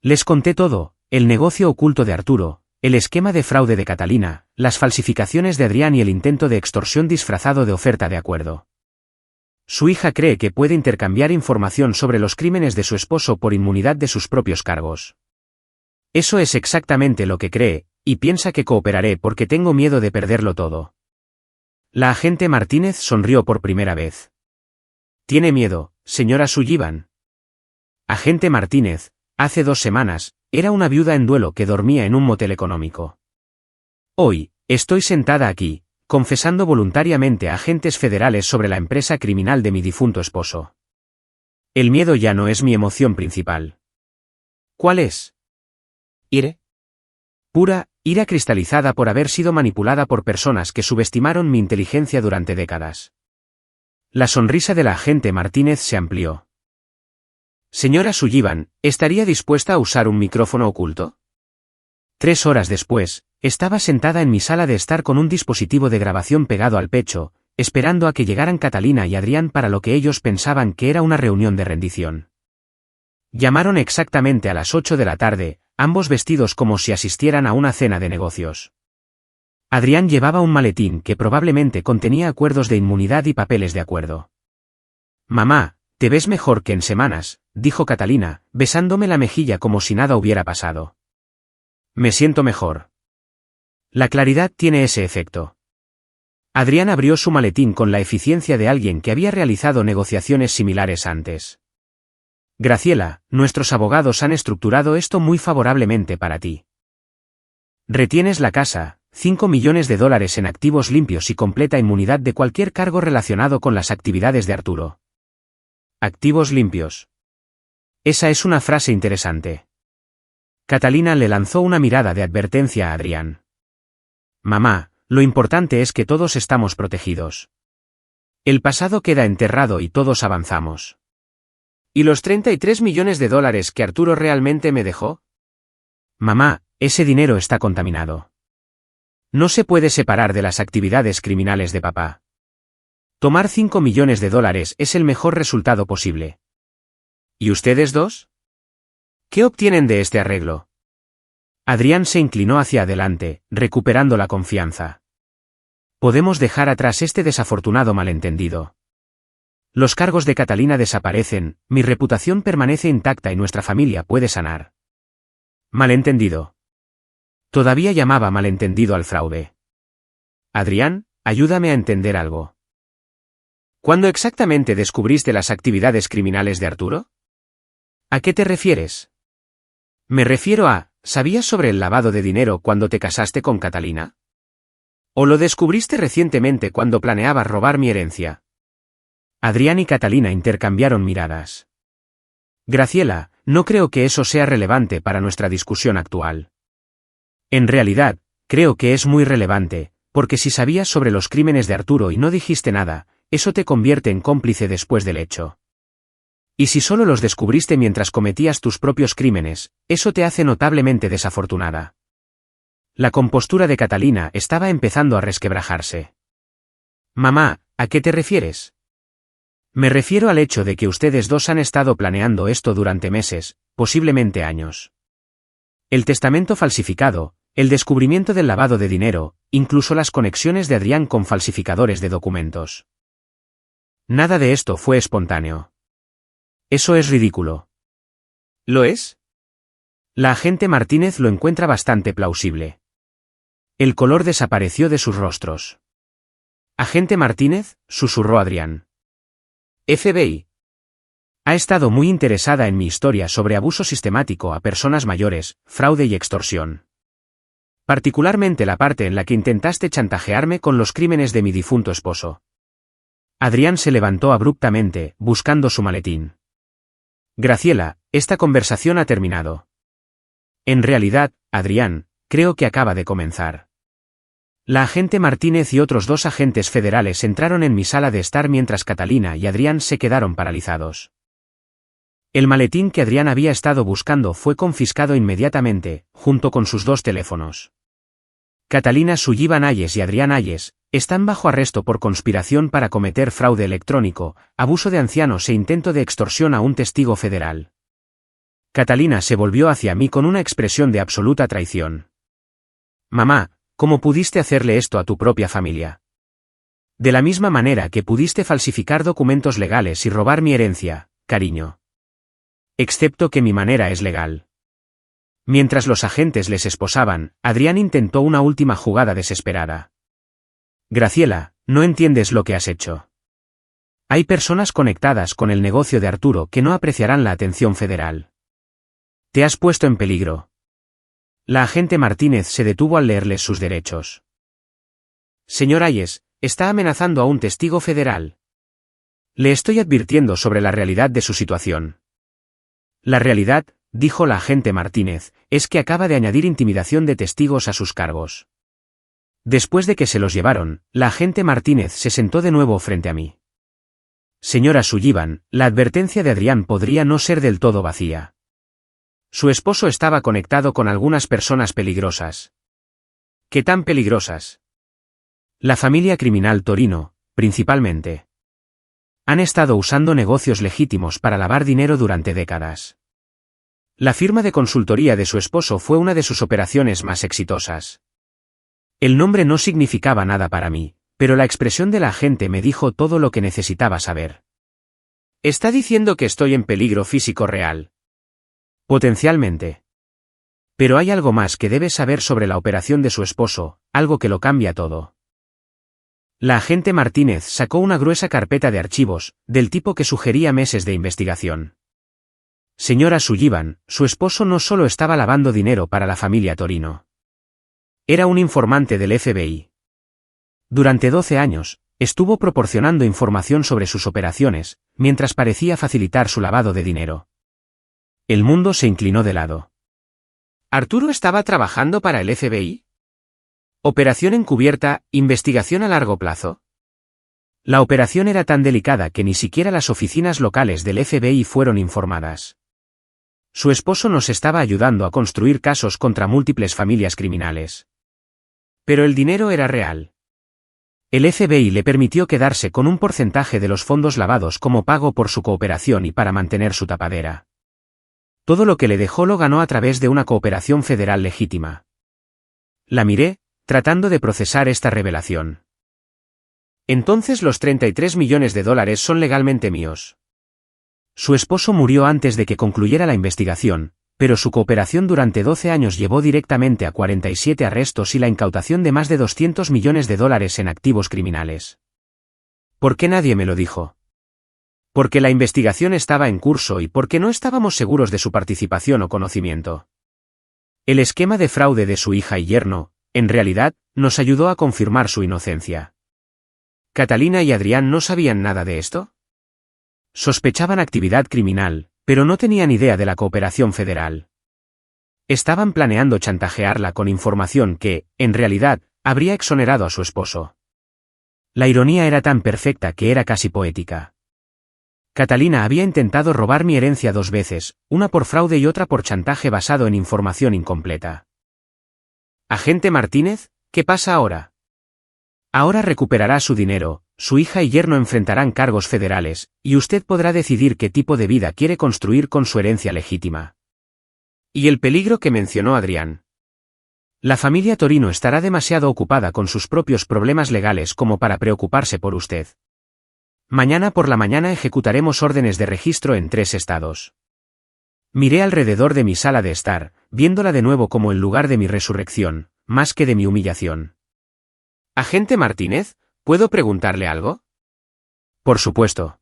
Les conté todo, el negocio oculto de Arturo, el esquema de fraude de Catalina, las falsificaciones de Adrián y el intento de extorsión disfrazado de oferta de acuerdo. Su hija cree que puede intercambiar información sobre los crímenes de su esposo por inmunidad de sus propios cargos. Eso es exactamente lo que cree, y piensa que cooperaré porque tengo miedo de perderlo todo. La agente Martínez sonrió por primera vez. ¿Tiene miedo, señora Sullivan? Agente Martínez, hace 2 semanas, era una viuda en duelo que dormía en un motel económico. Hoy, estoy sentada aquí, confesando voluntariamente a agentes federales sobre la empresa criminal de mi difunto esposo. El miedo ya no es mi emoción principal. ¿Cuál es? ¿Ire? Pura, ira cristalizada por haber sido manipulada por personas que subestimaron mi inteligencia durante décadas. La sonrisa de la agente Martínez se amplió. Señora Sullivan, ¿estaría dispuesta a usar un micrófono oculto? 3 horas después, estaba sentada en mi sala de estar con un dispositivo de grabación pegado al pecho, esperando a que llegaran Catalina y Adrián para lo que ellos pensaban que era una reunión de rendición. Llamaron exactamente a las 8 de la tarde, ambos vestidos como si asistieran a una cena de negocios. Adrián llevaba un maletín que probablemente contenía acuerdos de inmunidad y papeles de acuerdo. Mamá, te ves mejor que en semanas, dijo Catalina, besándome la mejilla como si nada hubiera pasado. Me siento mejor. La claridad tiene ese efecto. Adrián abrió su maletín con la eficiencia de alguien que había realizado negociaciones similares antes. Graciela, nuestros abogados han estructurado esto muy favorablemente para ti. Retienes la casa, 5 millones de dólares en activos limpios y completa inmunidad de cualquier cargo relacionado con las actividades de Arturo. Activos limpios. Esa es una frase interesante. Catalina le lanzó una mirada de advertencia a Adrián. Mamá, lo importante es que todos estamos protegidos. El pasado queda enterrado y todos avanzamos. ¿Y los 33 millones de dólares que Arturo realmente me dejó? Mamá, ese dinero está contaminado. No se puede separar de las actividades criminales de papá. Tomar 5 millones de dólares es el mejor resultado posible. ¿Y ustedes dos? ¿Qué obtienen de este arreglo? Adrián se inclinó hacia adelante, recuperando la confianza. Podemos dejar atrás este desafortunado malentendido. Los cargos de Catalina desaparecen, mi reputación permanece intacta y nuestra familia puede sanar. Malentendido. Todavía llamaba malentendido al fraude. Adrián, ayúdame a entender algo. ¿Cuándo exactamente descubriste las actividades criminales de Arturo? ¿A qué te refieres? Me refiero a, ¿sabías sobre el lavado de dinero cuando te casaste con Catalina? ¿O lo descubriste recientemente cuando planeabas robar mi herencia? Adrián y Catalina intercambiaron miradas. Graciela, no creo que eso sea relevante para nuestra discusión actual. En realidad, creo que es muy relevante, porque si sabías sobre los crímenes de Arturo y no dijiste nada, eso te convierte en cómplice después del hecho. Y si solo los descubriste mientras cometías tus propios crímenes, eso te hace notablemente desafortunada. La compostura de Catalina estaba empezando a resquebrajarse. Mamá, ¿a qué te refieres? Me refiero al hecho de que ustedes dos han estado planeando esto durante meses, posiblemente años. El testamento falsificado, el descubrimiento del lavado de dinero, incluso las conexiones de Adrián con falsificadores de documentos. Nada de esto fue espontáneo. Eso es ridículo. ¿Lo es? La agente Martínez lo encuentra bastante plausible. El color desapareció de sus rostros. Agente Martínez, susurró Adrián. FBI. Ha estado muy interesada en mi historia sobre abuso sistemático a personas mayores, fraude y extorsión. Particularmente la parte en la que intentaste chantajearme con los crímenes de mi difunto esposo. Adrián se levantó abruptamente, buscando su maletín. Graciela, esta conversación ha terminado. En realidad, Adrián, creo que acaba de comenzar. La agente Martínez y otros 2 agentes federales entraron en mi sala de estar mientras Catalina y Adrián se quedaron paralizados. El maletín que Adrián había estado buscando fue confiscado inmediatamente, junto con sus 2 teléfonos. Catalina Sullivan Hayes y Adrián Hayes están bajo arresto por conspiración para cometer fraude electrónico, abuso de ancianos e intento de extorsión a un testigo federal. Catalina se volvió hacia mí con una expresión de absoluta traición. Mamá, ¿cómo pudiste hacerle esto a tu propia familia? De la misma manera que pudiste falsificar documentos legales y robar mi herencia, cariño. Excepto que mi manera es legal. Mientras los agentes les esposaban, Adrián intentó una última jugada desesperada. Graciela, no entiendes lo que has hecho. Hay personas conectadas con el negocio de Arturo que no apreciarán la atención federal. Te has puesto en peligro. La agente Martínez se detuvo al leerles sus derechos. Señor Hayes, está amenazando a un testigo federal. Le estoy advirtiendo sobre la realidad de su situación. La realidad, dijo la agente Martínez, es que acaba de añadir intimidación de testigos a sus cargos. Después de que se los llevaron, la agente Martínez se sentó de nuevo frente a mí. Señora Sullivan, la advertencia de Adrián podría no ser del todo vacía. Su esposo estaba conectado con algunas personas peligrosas. ¿Qué tan peligrosas? La familia criminal Torino, principalmente. Han estado usando negocios legítimos para lavar dinero durante décadas. La firma de consultoría de su esposo fue una de sus operaciones más exitosas. El nombre no significaba nada para mí, pero la expresión de la agente me dijo todo lo que necesitaba saber. ¿Está diciendo que estoy en peligro físico real? Potencialmente. Pero hay algo más que debes saber sobre la operación de su esposo, algo que lo cambia todo. La agente Martínez sacó una gruesa carpeta de archivos, del tipo que sugería meses de investigación. Señora Sullivan, su esposo no solo estaba lavando dinero para la familia Torino. Era un informante del FBI. Durante 12 años, estuvo proporcionando información sobre sus operaciones, mientras parecía facilitar su lavado de dinero. El mundo se inclinó de lado. ¿Arturo estaba trabajando para el FBI? Operación encubierta, investigación a largo plazo. La operación era tan delicada que ni siquiera las oficinas locales del FBI fueron informadas. Su esposo nos estaba ayudando a construir casos contra múltiples familias criminales. Pero el dinero era real. El FBI le permitió quedarse con un porcentaje de los fondos lavados como pago por su cooperación y para mantener su tapadera. Todo lo que le dejó lo ganó a través de una cooperación federal legítima. La miré, tratando de procesar esta revelación. Entonces los 33 millones de dólares son legalmente míos. Su esposo murió antes de que concluyera la investigación, pero su cooperación durante 12 años llevó directamente a 47 arrestos y la incautación de más de 200 millones de dólares en activos criminales. ¿Por qué nadie me lo dijo? Porque la investigación estaba en curso y porque no estábamos seguros de su participación o conocimiento. El esquema de fraude de su hija y yerno, en realidad, nos ayudó a confirmar su inocencia. ¿Catalina y Adrián no sabían nada de esto? Sospechaban actividad criminal, pero no tenían idea de la cooperación federal. Estaban planeando chantajearla con información que, en realidad, habría exonerado a su esposo. La ironía era tan perfecta que era casi poética. Catalina había intentado robar mi herencia 2 veces, una por fraude y otra por chantaje basado en información incompleta. Agente Martínez, ¿qué pasa ahora? Ahora recuperará su dinero, su hija y yerno enfrentarán cargos federales, y usted podrá decidir qué tipo de vida quiere construir con su herencia legítima. ¿Y el peligro que mencionó Adrián? La familia Torino estará demasiado ocupada con sus propios problemas legales como para preocuparse por usted. Mañana por la mañana ejecutaremos órdenes de registro en 3 estados. Miré alrededor de mi sala de estar, viéndola de nuevo como el lugar de mi resurrección, más que de mi humillación. Agente Martínez, ¿puedo preguntarle algo? Por supuesto.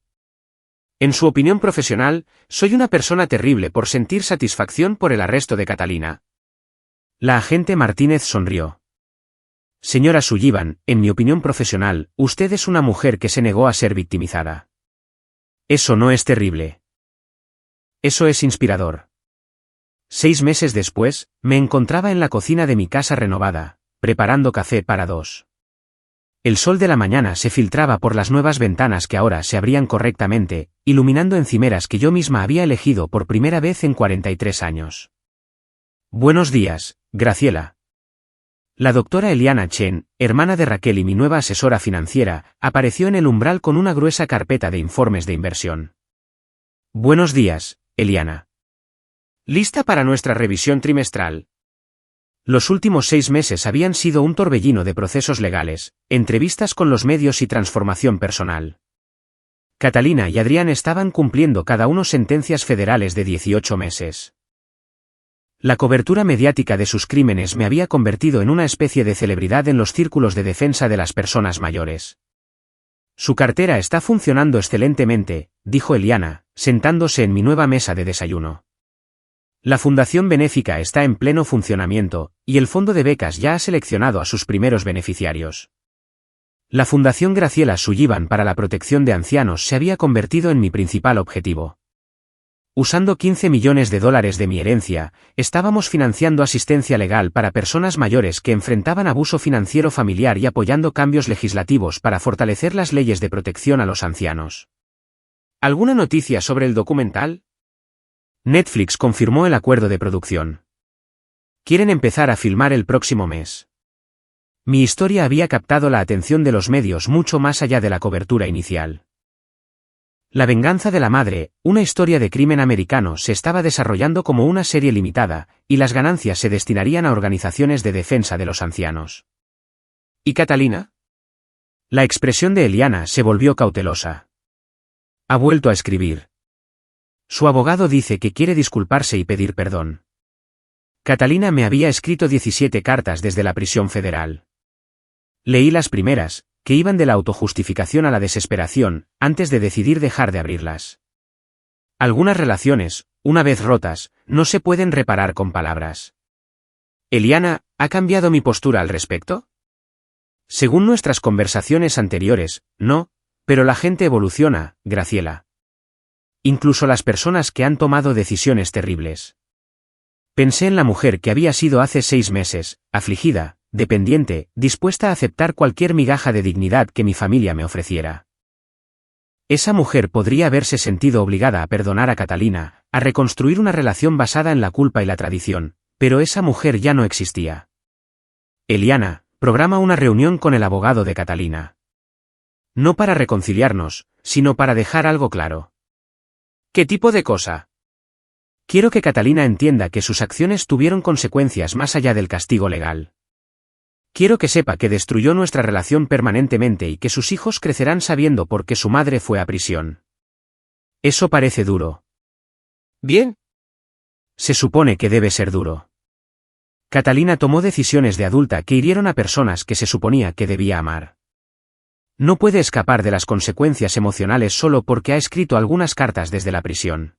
En su opinión profesional, soy una persona terrible por sentir satisfacción por el arresto de Catalina. La agente Martínez sonrió. Señora Sullivan, en mi opinión profesional, usted es una mujer que se negó a ser victimizada. Eso no es terrible. Eso es inspirador. 6 meses después, me encontraba en la cocina de mi casa renovada, preparando café para 2. El sol de la mañana se filtraba por las nuevas ventanas que ahora se abrían correctamente, iluminando encimeras que yo misma había elegido por primera vez en 43 años. Buenos días, Graciela. La doctora Eliana Chen, hermana de Raquel y mi nueva asesora financiera, apareció en el umbral con una gruesa carpeta de informes de inversión. Buenos días, Eliana. ¿Lista para nuestra revisión trimestral? Los últimos 6 meses habían sido un torbellino de procesos legales, entrevistas con los medios y transformación personal. Catalina y Adrián estaban cumpliendo cada uno sentencias federales de 18 meses. La cobertura mediática de sus crímenes me había convertido en una especie de celebridad en los círculos de defensa de las personas mayores. Su cartera está funcionando excelentemente, dijo Eliana, sentándose en mi nueva mesa de desayuno. La fundación benéfica está en pleno funcionamiento, y el fondo de becas ya ha seleccionado a sus primeros beneficiarios. La Fundación Graciela Sullivan para la protección de ancianos se había convertido en mi principal objetivo. Usando 15 millones de dólares de mi herencia, estábamos financiando asistencia legal para personas mayores que enfrentaban abuso financiero familiar y apoyando cambios legislativos para fortalecer las leyes de protección a los ancianos. ¿Alguna noticia sobre el documental? Netflix confirmó el acuerdo de producción. Quieren empezar a filmar el próximo mes. Mi historia había captado la atención de los medios mucho más allá de la cobertura inicial. La venganza de la madre, una historia de crimen americano, se estaba desarrollando como una serie limitada, y las ganancias se destinarían a organizaciones de defensa de los ancianos. ¿Y Catalina? La expresión de Eliana se volvió cautelosa. Ha vuelto a escribir. Su abogado dice que quiere disculparse y pedir perdón. Catalina me había escrito 17 cartas desde la prisión federal. Leí las primeras, que iban de la autojustificación a la desesperación, antes de decidir dejar de abrirlas. Algunas relaciones, una vez rotas, no se pueden reparar con palabras. Eliana, ¿ha cambiado mi postura al respecto? Según nuestras conversaciones anteriores, no, pero la gente evoluciona, Graciela. Incluso las personas que han tomado decisiones terribles. Pensé en la mujer que había sido hace 6 meses, afligida, dependiente, dispuesta a aceptar cualquier migaja de dignidad que mi familia me ofreciera. Esa mujer podría haberse sentido obligada a perdonar a Catalina, a reconstruir una relación basada en la culpa y la tradición, pero esa mujer ya no existía. Eliana, programa una reunión con el abogado de Catalina. No para reconciliarnos, sino para dejar algo claro. ¿Qué tipo de cosa? Quiero que Catalina entienda que sus acciones tuvieron consecuencias más allá del castigo legal. Quiero que sepa que destruyó nuestra relación permanentemente y que sus hijos crecerán sabiendo por qué su madre fue a prisión. Eso parece duro. Bien. Se supone que debe ser duro. Catalina tomó decisiones de adulta que hirieron a personas que se suponía que debía amar. No puede escapar de las consecuencias emocionales solo porque ha escrito algunas cartas desde la prisión.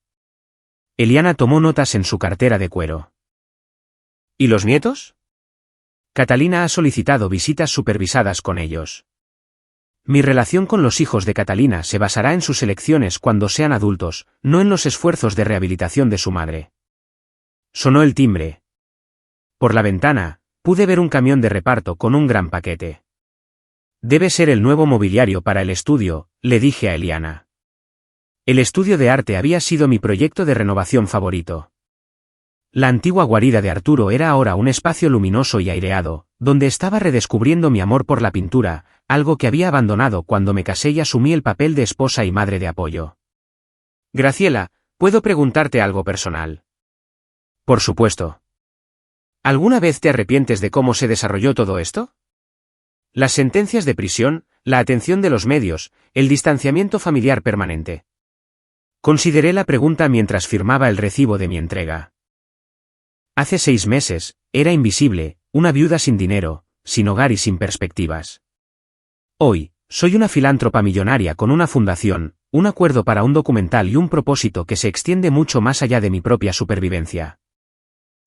Eliana tomó notas en su cartera de cuero. ¿Y los nietos? Catalina ha solicitado visitas supervisadas con ellos. Mi relación con los hijos de Catalina se basará en sus elecciones cuando sean adultos, no en los esfuerzos de rehabilitación de su madre. Sonó el timbre. Por la ventana, pude ver un camión de reparto con un gran paquete. Debe ser el nuevo mobiliario para el estudio, le dije a Eliana. El estudio de arte había sido mi proyecto de renovación favorito. La antigua guarida de Arturo era ahora un espacio luminoso y aireado, donde estaba redescubriendo mi amor por la pintura, algo que había abandonado cuando me casé y asumí el papel de esposa y madre de apoyo. Graciela, ¿puedo preguntarte algo personal? Por supuesto. ¿Alguna vez te arrepientes de cómo se desarrolló todo esto? Las sentencias de prisión, la atención de los medios, el distanciamiento familiar permanente. Consideré la pregunta mientras firmaba el recibo de mi entrega. Hace 6 meses, era invisible, una viuda sin dinero, sin hogar y sin perspectivas. Hoy, soy una filántropa millonaria con una fundación, un acuerdo para un documental y un propósito que se extiende mucho más allá de mi propia supervivencia.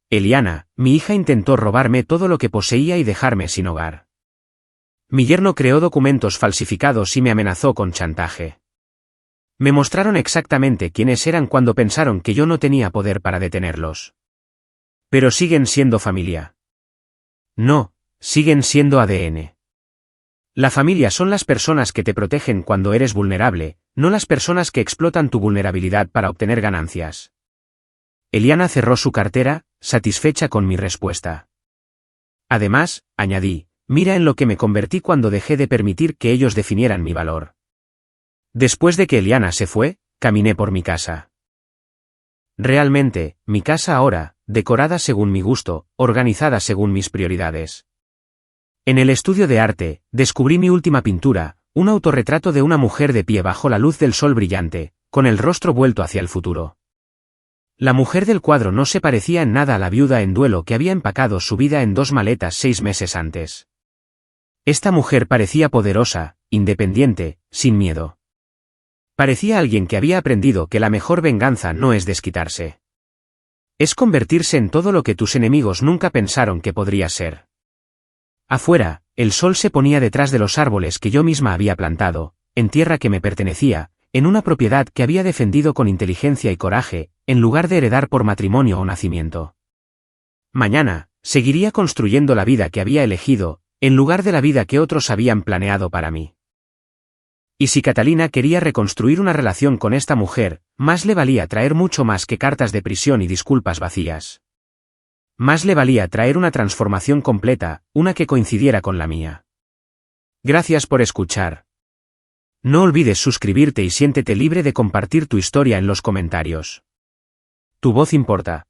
Eliana, mi hija, intentó robarme todo lo que poseía y dejarme sin hogar. Mi yerno creó documentos falsificados y me amenazó con chantaje. Me mostraron exactamente quiénes eran cuando pensaron que yo no tenía poder para detenerlos. Pero siguen siendo familia. No, siguen siendo ADN. La familia son las personas que te protegen cuando eres vulnerable, no las personas que explotan tu vulnerabilidad para obtener ganancias. Eliana cerró su cartera, satisfecha con mi respuesta. Además, añadí, mira en lo que me convertí cuando dejé de permitir que ellos definieran mi valor. Después de que Eliana se fue, caminé por mi casa. Realmente, mi casa ahora, decorada según mi gusto, organizada según mis prioridades. En el estudio de arte, descubrí mi última pintura, un autorretrato de una mujer de pie bajo la luz del sol brillante, con el rostro vuelto hacia el futuro. La mujer del cuadro no se parecía en nada a la viuda en duelo que había empacado su vida en 2 maletas 6 meses antes. Esta mujer parecía poderosa, independiente, sin miedo. Parecía alguien que había aprendido que la mejor venganza no es desquitarse. Es convertirse en todo lo que tus enemigos nunca pensaron que podría ser. Afuera, el sol se ponía detrás de los árboles que yo misma había plantado, en tierra que me pertenecía, en una propiedad que había defendido con inteligencia y coraje, en lugar de heredar por matrimonio o nacimiento. Mañana, seguiría construyendo la vida que había elegido, en lugar de la vida que otros habían planeado para mí. Y si Catalina quería reconstruir una relación con esta mujer, más le valía traer mucho más que cartas de prisión y disculpas vacías. Más le valía traer una transformación completa, una que coincidiera con la mía. Gracias por escuchar. No olvides suscribirte y siéntete libre de compartir tu historia en los comentarios. Tu voz importa.